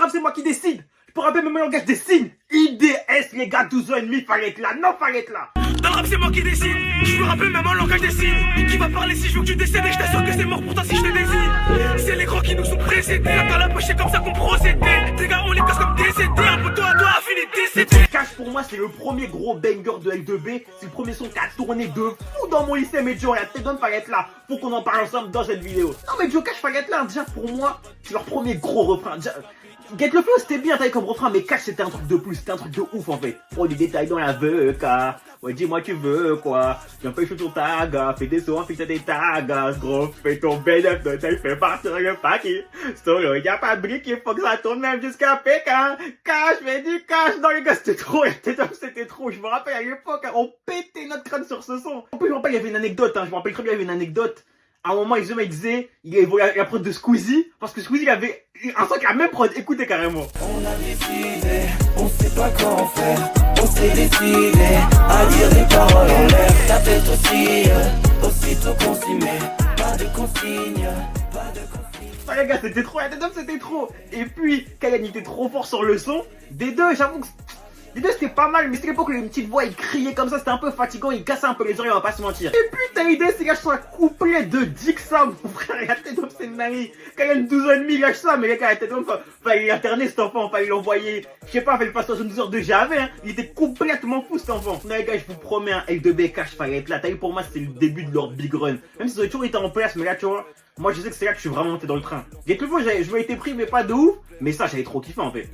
rap, c'est moi qui décide. Je peux rapper même le langage des signes. IDS, les gars, 12 ans et demi, fallait être là. Non, fallait être là. Dans le rap c'est moi qui décide. Je veux rapper même en langage des signes. Qui va parler si je veux que tu décèdes? Et je t'assure que c'est mort pour toi si je te désigne. C'est les grands qui nous ont précédés. Dans la poche c'est comme ça qu'on procédait. Tes gars on les casse comme décédés. Un peu toi a fini décédé. Cash pour moi c'est le premier gros banger de L2B. C'est le premier son qui a tourné de fou dans mon lycée. Mais Joe, t'es donne fallait être là. Faut qu'on en parle ensemble dans cette vidéo. Non mais Joe, Cash fallait être là. Déjà pour moi c'est leur premier gros refrain. Déjà, Get le flow c'était bien taillé comme refrain, mais Cash c'était un truc de plus, c'était un truc de ouf en fait. Oh des détails dans la car ouais dis-moi tu veux quoi. Viens pas chaud sur ta gaffe, fais des sons, fixe des tagas, gros, fais ton bénéfice de taille, fais partir le paquet. Solo, y'a pas de brique, il faut que ça tourne même jusqu'à Pékin. Cash, fais du cash, non les gars c'était trop, c'était trop, je me rappelle à l'époque, on pétait notre crâne sur ce son. En plus je me rappelle il y avait une anecdote, je me rappelle très bien il y avait une anecdote. À un moment, il disait, il volait la prod de Squeezie, parce que Squeezie, il avait un son qui a la même prod, écoutez carrément. On a décidé, on sait pas comment faire, on s'est décidé à dire des paroles en l'air. Ta tête aussi, aussitôt qu'on s'y met, pas de consigne, pas de consigne. Ah les gars, c'était trop, c'était trop. Et puis, Kayan il était trop fort sur le son. Des deux, j'avoue que... Les deux c'était pas mal, mais c'était l'époque où une petite voix il criait comme ça, c'était un peu fatigant, il cassait un peu les oreilles, on va pas se mentir. Et putain l'idée c'est lâche un couplet de Dixa, mon frère, la tête d'homme c'est une dinguerie. Quand il y a une 12 ans et demi, lâche ça, mais les gars, la tête d'homme, fallait l'interner cet enfant, fallait l'envoyer, je sais pas, fallait le passer dans une 12 heures de JAV, hein. Il était complètement fou cet enfant. Non les gars, je vous promets, un L2B Cash fallait être là. T'as vu, pour moi c'était le début de leur big run. Même si ils ont toujours été en place, mais là tu vois, moi je sais que c'est là que je suis vraiment monté dans le train. Get le flow, je m'ai été pris, mais pas de ouf, mais ça j'avais trop kiffé en fait.